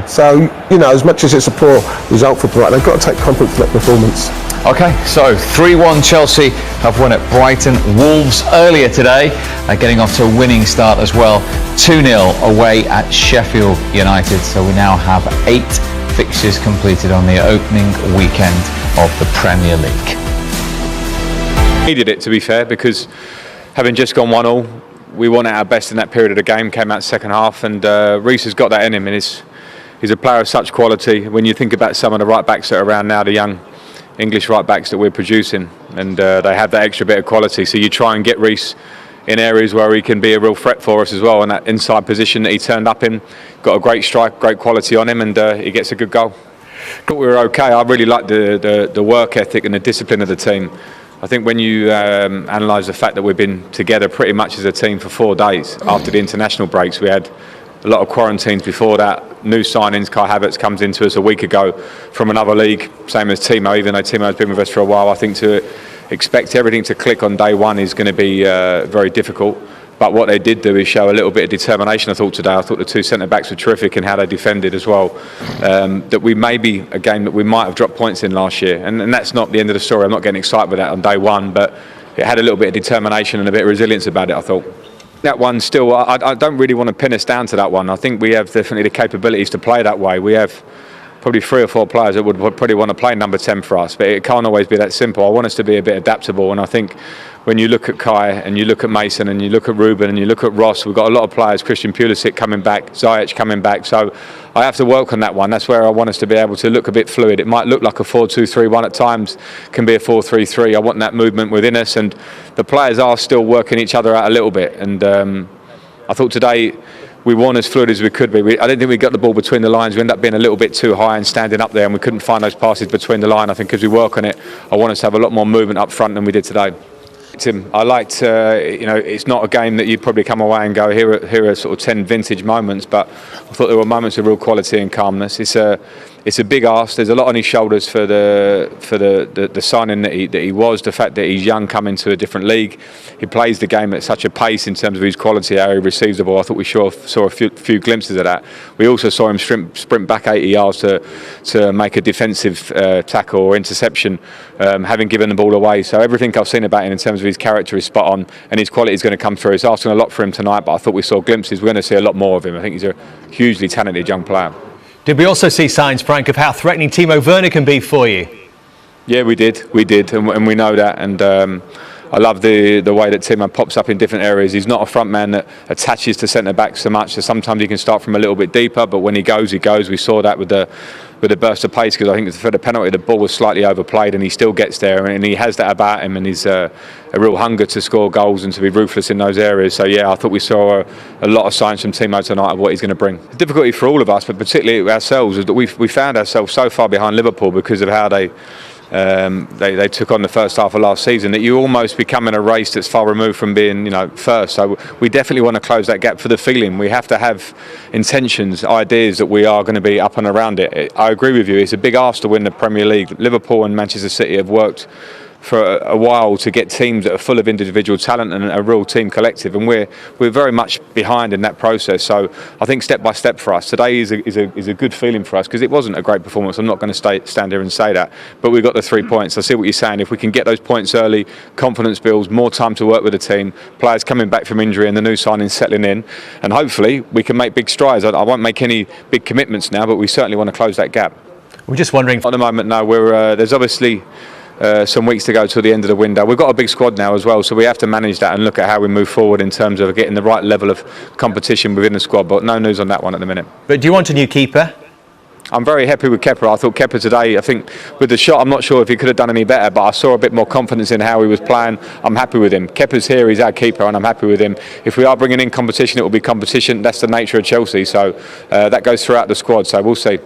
So, you know, as much as it's a poor result for Brighton, they've got to take confidence in that performance. Okay, so 3-1 Chelsea have won at Brighton. Wolves earlier today are getting off to a winning start as well. 2-0 away at Sheffield United. So we now have 8 fixtures completed on the opening weekend of the Premier League. Needed it, to be fair, because having just gone 1-1, we won at our best in that period of the game, came out second half, and Reece has got that in him, and he's a player of such quality. When you think about some of the right backs that are around now, the young English right backs that we're producing, and they have that extra bit of quality, so you try and get Reece in areas where he can be a real threat for us as well, and that inside position that he turned up in, got a great strike, great quality on him, and he gets a good goal. Thought we were okay. I really like the work ethic and the discipline of the team. I think when you analyse the fact that we've been together pretty much as a team for 4 days after the international breaks, we had a lot of quarantines before that. New signings, HAVERTZ comes into us a week ago from another league, same as TIMO, even though TIMO has been with us for a while. I think to expect everything to click on day one is going to be very difficult. But what they did do is show a little bit of determination, I thought, today. I thought the 2 centre-backs were terrific in how they defended as well. That we may be a game that we might have dropped points in last year. And that's not the end of the story. I'm not getting excited with that on day one, but it had a little bit of determination and a bit of resilience about it, I thought. That one still, I don't really want to pin us down to that one. I think we have definitely the capabilities to play that way. We have probably 3 or 4 players that would probably want to play number 10 for us, but it can't always be that simple. I want us to be a bit adaptable, and I think when you look at Kai and you look at Mason and you look at RUBEN and you look at Ross, we've got a lot of players, Christian Pulisic coming back, Ziyech coming back, so I have to work on that one. That's where I want us to be able to look a bit fluid. It might look like a 4-2-3-1 at times, can be a 4-3-3. I want that movement within us, and the players are still working each other out a little bit, and I thought today we weren't as fluid as we could be. I don't think we got the ball between the lines. We ended up being a little bit too high and standing up there, and we couldn't find those passes between the line. I think as we work on it, I want us to have a lot more movement up front than we did today. I liked, you know, it's not a game that you'd probably come away and go, here are sort of 10 vintage moments, but I thought there were moments of real quality and calmness. It's a big ask. There's a lot on his shoulders for the signing that he was, the fact that he's young, coming to a different league. He plays the game at such a pace in terms of his quality, how he receives the ball. I thought we saw a few glimpses of that. We also saw him sprint back 80 yards to make a defensive tackle or interception, having given the ball away. So everything I've seen about him in terms of his character is spot on, and his quality is going to come through. It's asking a lot for him tonight, but I thought we saw glimpses. We're going to see a lot more of him. I think he's a hugely talented young player. Did we also see signs, Frank, of how threatening TIMO WERNER can be for you? Yeah, we did, and we know that. And I love the way that TIMO pops up in different areas. He's not a front man that attaches to centre back so much. So sometimes he can start from a little bit deeper, but when he goes, he goes. We saw that with the burst of pace, because I think for the penalty, the ball was slightly overplayed, and he still gets there, and he has that about him, and he's a real hunger to score goals and to be ruthless in those areas. So yeah, I thought we saw a lot of signs from TIMO tonight of what he's going to bring. The difficulty for all of us, but particularly ourselves, is that we found ourselves so far behind Liverpool because of how they took on the first half of last season, that you almost become in a race that's far removed from being, you know, first. So we definitely want to close that gap for the feeling. We have to have intentions, ideas that we are going to be up and around it. I agree with you, it's a big ask to win the Premier League. Liverpool and Manchester City have worked for a while to get teams that are full of individual talent and a real team collective, and we're very much behind in that process. So I think step by step for us today is a good feeling for us, because it wasn't a great performance. I'm not going to stand here and say that, but we got the 3 points. I see what you're saying. If we can get those points early, confidence builds, more time to work with the team, players coming back from injury and the new signings settling in, and hopefully we can make big strides. I won't make any big commitments now, but we certainly want to close that gap. We're just wondering. At the moment, no, there's obviously some weeks to go till the end of the window. We've got a big squad now as well, so we have to manage that and look at how we move forward in terms of getting the right level of competition within the squad, but no news on that one at the minute. But do you want a new keeper? I'm very happy with Kepa. I thought Kepa today, I think with the shot, I'm not sure if he could have done any better, but I saw a bit more confidence in how he was playing. I'm happy with him. Kepa's here, he's our keeper, and I'm happy with him. If we are bringing in competition, it will be competition. That's the nature of Chelsea, so that goes throughout the squad, so we'll see.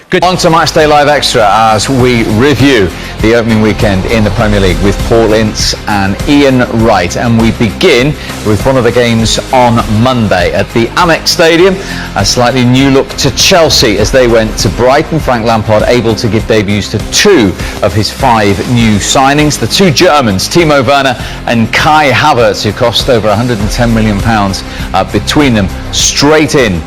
Good. On to Matchday Live Extra as we review the opening weekend in the Premier League with Paul Ince and Ian Wright. And we begin with one of the games on Monday at the Amex Stadium. A slightly new look to Chelsea as they went to Brighton. Frank Lampard able to give debuts to 2 of his 5 new signings. The 2 Germans, TIMO Werner and Kai Havertz, who cost over £110 million between them, straight in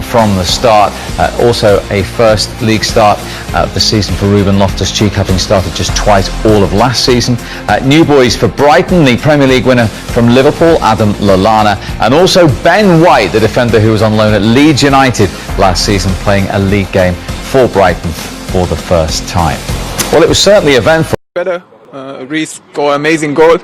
from the start. Also a first league start of the season for Ruben Loftus-Cheek, having started just twice all of last season. New boys for Brighton, the Premier League winner from Liverpool, Adam Lallana, and also Ben White, the defender who was on loan at Leeds United last season, playing a league game for Brighton for the first time. Well, it was certainly eventful. Better, Reece scored an amazing goal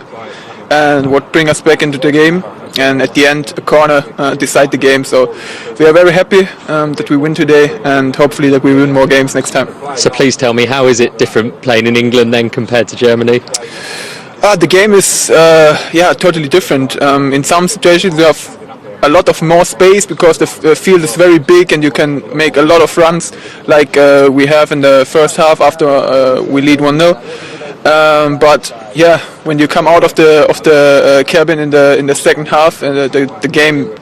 and would bring us back into the game, and at the end a corner decide the game. So we are very happy that we win today, and hopefully that we win more games next time. So please tell me, how is it different playing in England then compared to Germany? The game is totally different. In some situations you have a lot of more space because the field is very big and you can make a lot of runs, like we have in the first half after we lead 1-0. But yeah, when you come out of the cabin in the second half, the game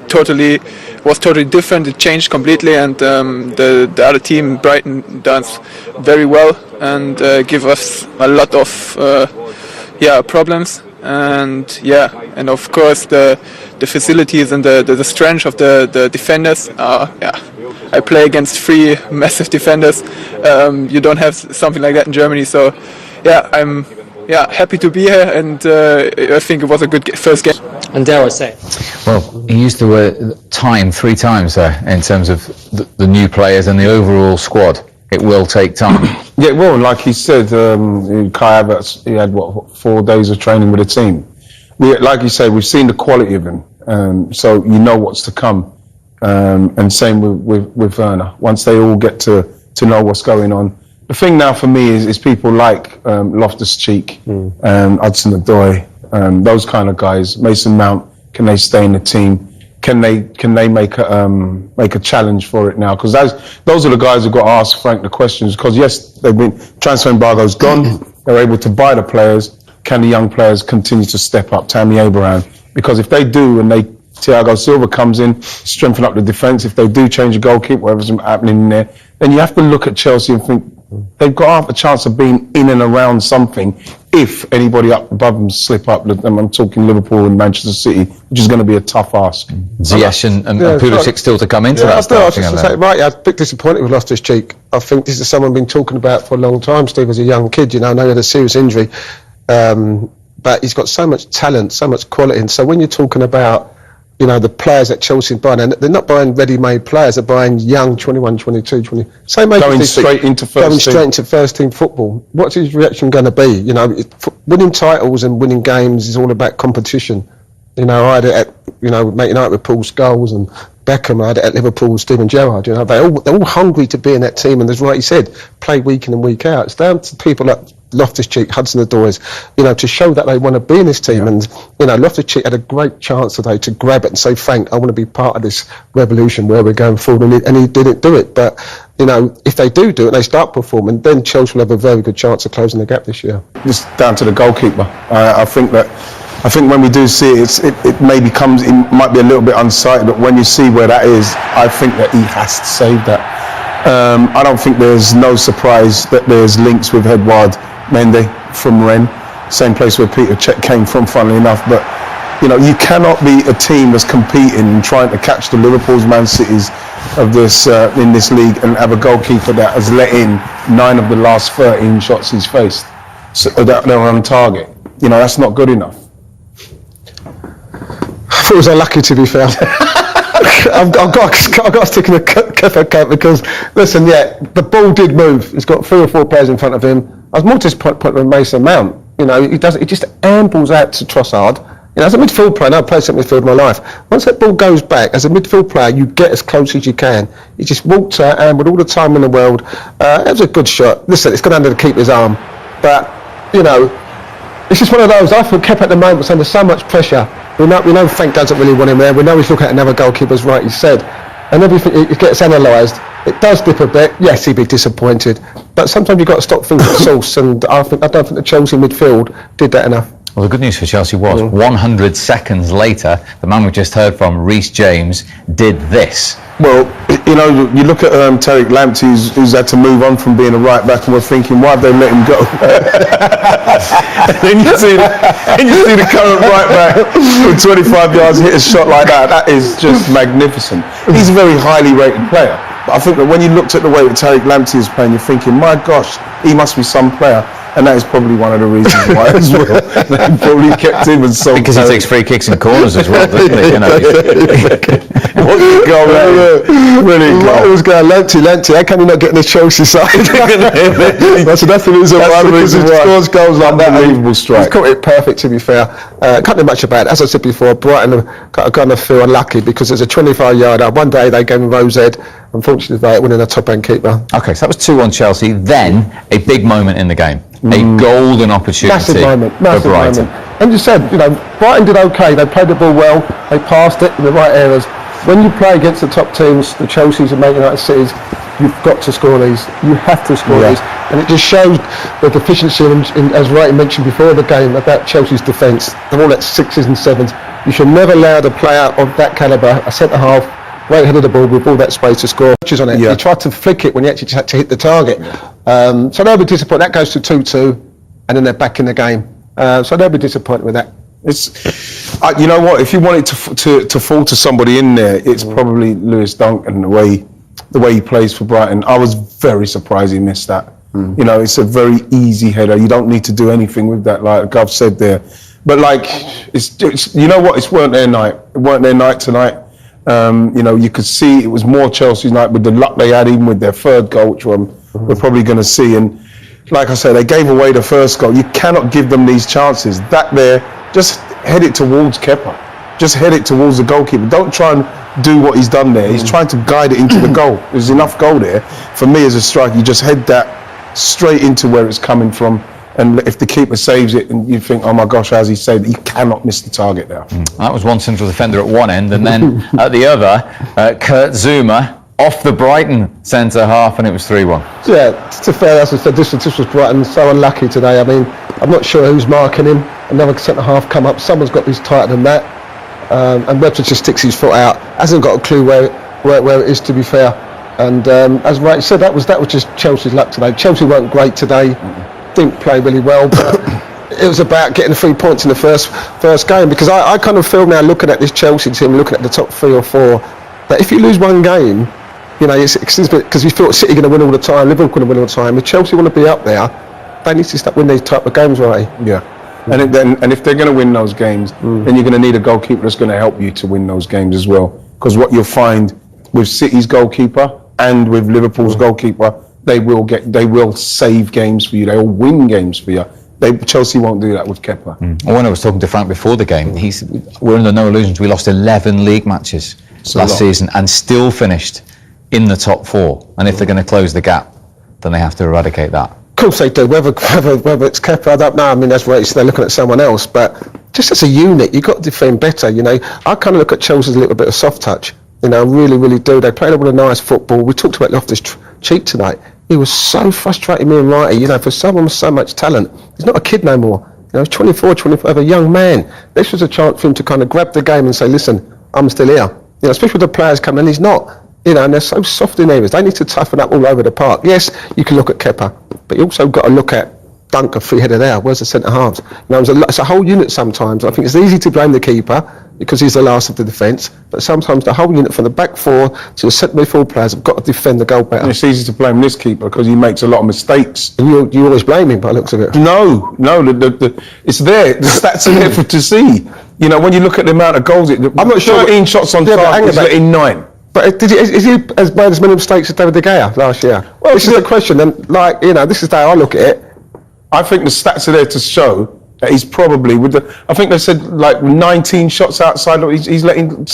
was totally different. It changed completely, and the other team, Brighton, does very well and give us a lot of problems. And of course the facilities and the strength of the defenders. I play against 3 massive defenders. You don't have something like that in Germany, so I'm happy to be here, and I think it was a good first game. And dare I say it? Well, he used the word time 3 times there in terms of the new players and the overall squad. It will take time. Yeah, well, like he said, Kai Havertz, he had 4 days of training with the team. Like you say, we've seen the quality of him, so you know what's to come. And same with Werner. Once they all get to know what's going on. The thing now for me is people like Loftus-Cheek, Hudson-Odoi, those kind of guys. Mason Mount, can they stay in the team? Can they make a challenge for it now? Because those are the guys who've got to ask Frank the questions. Because yes, they've been transfer embargo's gone. They're able to buy the players. Can the young players continue to step up? Tammy Abraham. Because if they do, and Thiago Silva comes in, strengthen up the defence. If they do change the goalkeeper, whatever's happening in there, then you have to look at Chelsea and think they've got half a chance of being in and around something if anybody up above them slip up. I'm talking Liverpool and Manchester City, which is going to be a tough ask. Ziyech and Pulisic still to come into that starting. Right, I'm a bit disappointed with Loftus-Cheek. I think this is someone I've been talking about for a long time, Steve, as a young kid. I know he had a serious injury, but he's got so much talent, so much quality. And so when you're talking about the players that Chelsea are buying, and they're not buying ready-made players, they're buying young 21, 22, 20. Same age going straight into first team football. What's his reaction going to be? Winning titles and winning games is all about competition. I had it at Man United with Paul Scholes and Beckham. I had it at Liverpool with Steven Gerrard. They're all hungry to be in that team, and as Wright said, play week in and week out. It's down to people like Loftus-Cheek, Hudson-Odoi, to show that they want to be in this team. And Loftus-Cheek had a great chance today to grab it and say, Frank, I want to be part of this revolution where we're going forward, and he didn't do it. But if they do it, they start performing, then Chelsea will have a very good chance of closing the gap this year. It's down to the goalkeeper. I think when we do see it, it might be a little bit unsighted, but when you see where that is, I think that he has to save that. I don't think there's no surprise that there's links with Edouard Mendy from Rennes, same place where Peter Cech came from, funnily enough. But you cannot be a team that's competing and trying to catch the Liverpools, Man Cities of this in this league and have a goalkeeper that has let in 9 of the last 13 shots he's faced, so that they're on target. That's not good enough. I thought it was unlucky, to be fair. I've got to stick in the cap because, listen, the ball did move. He's got 3 or 4 players in front of him. I was more disappointed with Mason Mount. He just ambles out to Trossard. As a midfield player, I've played centre midfield in my life. Once that ball goes back, as a midfield player, you get as close as you can. He just walked out and with all the time in the world. It was a good shot. Listen, it's gone under the keeper's arm. But, it's just one of those. I feel kept at the moment was under so much pressure. We know Frank doesn't really want him there. We know he's looking at another goalkeeper, as Wright said. and everything it gets analysed. It does dip a bit. Yes, he'd be disappointed, but sometimes you've got to stop things at source, and I don't think the Chelsea midfield did that enough. Well, the good news for Chelsea was 100 seconds later, the man we just heard from, Reece James, did this. Well, you know, you look at Tariq Lamptey, who's had to move on from being a right back, and we're thinking, why have they let him go? And you see the current right back from 25 yards hit a shot like that. That is just magnificent. He's a very highly rated player. But I think that when you looked at the way that Tariq Lamptey is playing, you're thinking, my gosh, he must be some player. And that is probably one of the reasons why as well. They probably kept him and so. Because he takes free kicks and corners as well, doesn't he? You know. What a goal that is. Brilliant goal. It was going, Lamptey, how can he not get in the Chelsea side? that's the reason why, because he scores goals like that. Unbelievable strike. He's caught it perfect, to be fair. Can't do much about it. As I said before, Brighton got to feel unlucky because there's a 25-yarder. One day they gave him Rose Head. Unfortunately, they winning a top-end keeper. Okay, so that was 2-1 Chelsea. Then a big moment in the game. A golden opportunity massive moment, for Brighton. Moment. And you said, you know, Brighton did okay. They played the ball well. They passed it in the right areas. When you play against the top teams, the Chelseas and Man United Cities, you've got to score these. You have to score these. And it just shows the deficiency, as Wright mentioned before the game, about Chelsea's defence. They're all at 6s and 7s. You should never allow the player of that calibre, a centre-half, right head of the ball with all that space to score. On it. He tried to flick it when he actually had to hit the target. So they'll be disappointed. That goes to 2-2, and then they're back in the game. So they'll be disappointed with that. It's, you know what? If you wanted to fall to somebody in there, it's probably Lewis Duncan. The way he plays for Brighton, I was very surprised he missed that. You know, it's a very easy header. You don't need to do anything with that, like Gov said there. But like, it's you know what? It weren't their night. It weren't their night tonight. You know, you could see it was more Chelsea's night with the luck they had, even with their third goal, which we're probably going to see. And like I said, they gave away the first goal. You cannot give them these chances. That there, just head it towards Kepa. Just head it towards the goalkeeper. Don't try and do what he's done there. He's trying to guide it into the goal. There's enough goal there. For me as a striker, you just head that straight into where it's coming from. And if the keeper saves it, and you think, oh my gosh, as he said, he cannot miss the target there. That was one central defender at one end, and then at the other, Kurt Zouma off the Brighton centre half, and it was 3-1. Yeah, to fair, as I said, this was Brighton so unlucky today. I mean, I'm not sure who's marking him. Another centre half come up. Someone's got this tighter than that, and Webster just sticks his foot out. Hasn't got a clue where it is, to be fair. And as Wright said, that was just Chelsea's luck today. Chelsea weren't great today. Didn't play really well, but it was about getting the 3 points in the first game, because I kind of feel now, looking at this Chelsea team, looking at the top 3 or 4, that if you lose one game, you know, it's because you feel City going to win all the time, Liverpool going to win all the time. If Chelsea want to be up there, they need to start winning these type of games, right? Yeah. And if they're going to win those games, then you're going to need a goalkeeper that's going to help you to win those games as well. Because what you'll find with City's goalkeeper and with Liverpool's goalkeeper, they will save games for you. They will win games for you. Chelsea won't do that with Kepa. When I was talking to Frank before the game, we're under no illusions. We lost 11 league matches last season and still finished in the top 4. And if they're going to close the gap, then they have to eradicate that. Of course they do. Whether it's Kepa, I don't know. I mean, that's right. They're looking at someone else, but just as a unit, you've got to defend better. You know, I kind of look at Chelsea as a little bit of soft touch. You know, really, really do. They played a lot of nice football. We talked about Loftus-Cheek tonight. He was so frustrating, me and Wrighty, you know, for someone with so much talent. He's not a kid no more. You know, he's 24, 25, a young man. This was a chance for him to kind of grab the game and say, listen, I'm still here. You know, especially with the players coming in, he's not. You know, and they're so soft in areas. They need to toughen up all over the park. Yes, you can look at Kepa, but you also got to look at Duncan, free-headed there. Where's the centre-halves? You know, it's a whole unit sometimes. I think it's easy to blame the keeper because he's the last of the defence, but sometimes the whole unit from the back 4 to the centre midfield players have got to defend the goal better. And it's easy to blame this keeper because he makes a lot of mistakes. And you always blame him by the looks of it. No, it's there. The stats are there to see. You know, when you look at the amount of goals, I'm not sure. 13 shots on target, he's letting 9. But is he as made as many mistakes as David De Gea last year? Well, this is the question. And like, you know, this is how I look at it. I think the stats are there to show that he's probably I think they said like 19 shots outside. He's letting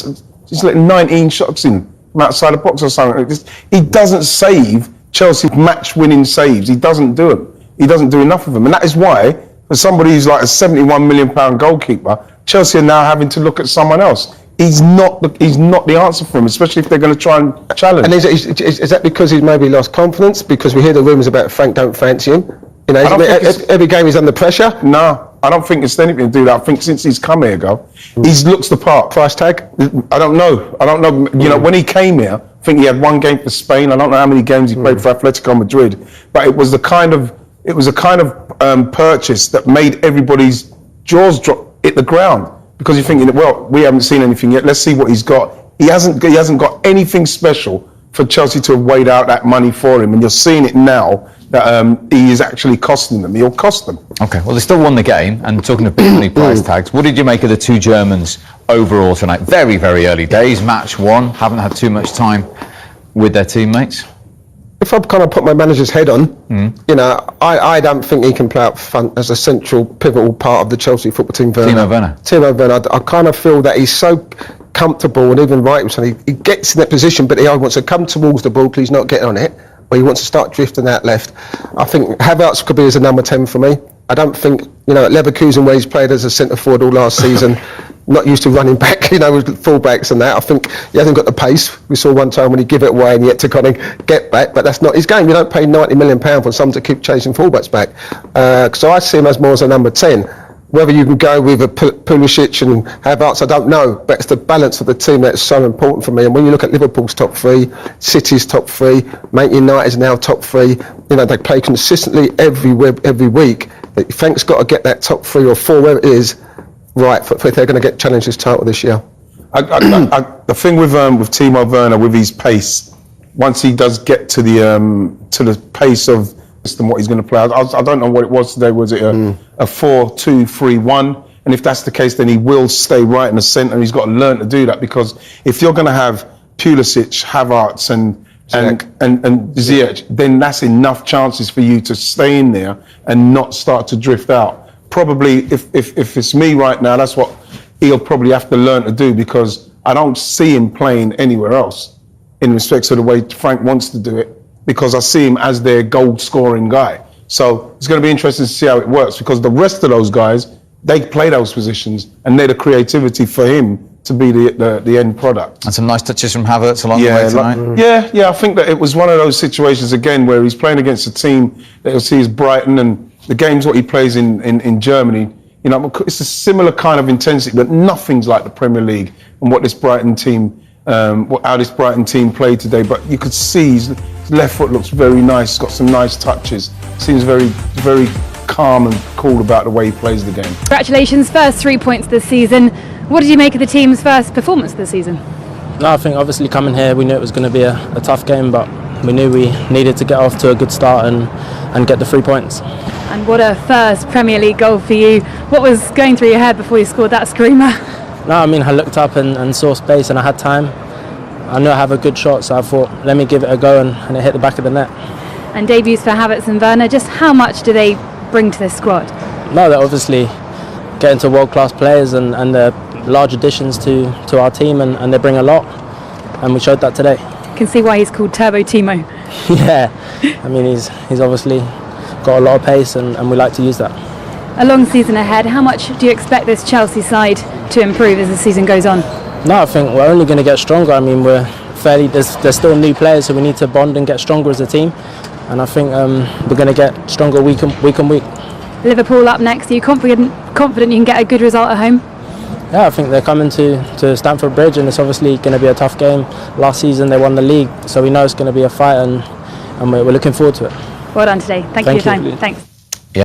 19 shots in from outside the box or something. He doesn't save Chelsea's match-winning saves. He doesn't do them. He doesn't do enough of them, and that is why, for somebody who's like a £71 million goalkeeper, Chelsea are now having to look at someone else. he's not the answer for him, especially if they're going to try and challenge. And is that because he's maybe lost confidence? Because we hear the rumours about Frank don't fancy him. You know, every game he's under pressure. No, I don't think it's anything to do with that. I think since he's come here, he looks the part. Price tag? I don't know. You know, when he came here, I think he had one game for Spain. I don't know how many games he played for Atletico Madrid, but it was a kind of purchase that made everybody's jaws hit the ground, because you're thinking, well, we haven't seen anything yet. Let's see what he's got. He hasn't got anything special for Chelsea to have weighed out that money for him, and you're seeing it now that he is actually costing them. He'll cost them. Okay, well, they still won the game, and talking of penalty price tags, what did you make of the two Germans overall tonight? Very, very early days, match one, haven't had too much time with their teammates. If I kind of put my manager's head on, you know, I don't think he can play up front as a central, pivotal part of the Chelsea football team. Timo Werner. I kind of feel that he's so comfortable, and even Wright was saying he gets in that position, but he wants to come towards the ball because he's not getting on it, or he wants to start drifting out left. I think Havertz could be as a number 10 for me. I don't think, you know, at Leverkusen, where he's played as a centre forward all last season, not used to running back, you know, with full-backs and that. I think he hasn't got the pace. We saw one time when he give it away and yet to kind of get back, but that's not his game. You don't pay £90 million for someone to keep chasing full-backs back. So I see him as more as a number 10. Whether you can go with a Pulisic and Havertz, I don't know, but it's the balance of the team that's so important for me. And when you look at Liverpool's top three, City's top three, Man United's now top three, you know, they play consistently every week. Frank's got to get that top 3 or 4, where it is, right, if they're going to get challenged this title this year. The thing with Timo Werner, with his pace, once he does get to the pace of what he's going to play, I don't know what it was today. Was it a 4-2-3-1? And if that's the case, then he will stay right in the centre. He's got to learn to do that, because if you're going to have Pulisic, Havertz, and Ziyech, then that's enough chances for you to stay in there and not start to drift out. Probably, if it's me right now, that's what he'll probably have to learn to do, because I don't see him playing anywhere else in respect to the way Frank wants to do it, because I see him as their goal-scoring guy. So it's going to be interesting to see how it works, because the rest of those guys, they play those positions, and they're the creativity for him to be the end product. And some nice touches from Havertz along the way tonight. Yeah, I think that it was one of those situations again where he's playing against a team that you'll see is Brighton, and the games what he plays in Germany, you know, it's a similar kind of intensity, but nothing's like the Premier League and what this Brighton team, how this Brighton team played today. But you could see his left foot looks very nice, got some nice touches, seems very, very calm and cool about the way he plays the game. Congratulations, first 3 points this season. What did you make of the team's first performance this season? No, I think obviously coming here we knew it was going to be a tough game, but we knew we needed to get off to a good start and get the 3 points. And what a first Premier League goal for you. What was going through your head before you scored that screamer? No, I mean, I looked up and saw space and I had time. I knew I have a good shot, so I thought, let me give it a go, and it hit the back of the net. And debuts for Havertz and Werner, just how much do they bring to this squad? No, they're obviously getting to world-class players and they're large additions to our team, and they bring a lot, and we showed that today. You can see why he's called Turbo Timo. Yeah, I mean, he's obviously got a lot of pace, and we like to use that. A long season ahead, how much do you expect this Chelsea side to improve as the season goes on? No, I think we're only going to get stronger. I mean, there's still new players, so we need to bond and get stronger as a team, and I think we're going to get stronger week on week. Liverpool up next, are you confident you can get a good result at home? Yeah, I think they're coming to Stamford Bridge, and it's obviously going to be a tough game. Last season they won the league, so we know it's going to be a fight, and we're looking forward to it. Well done today. Thank you for your time. Thanks.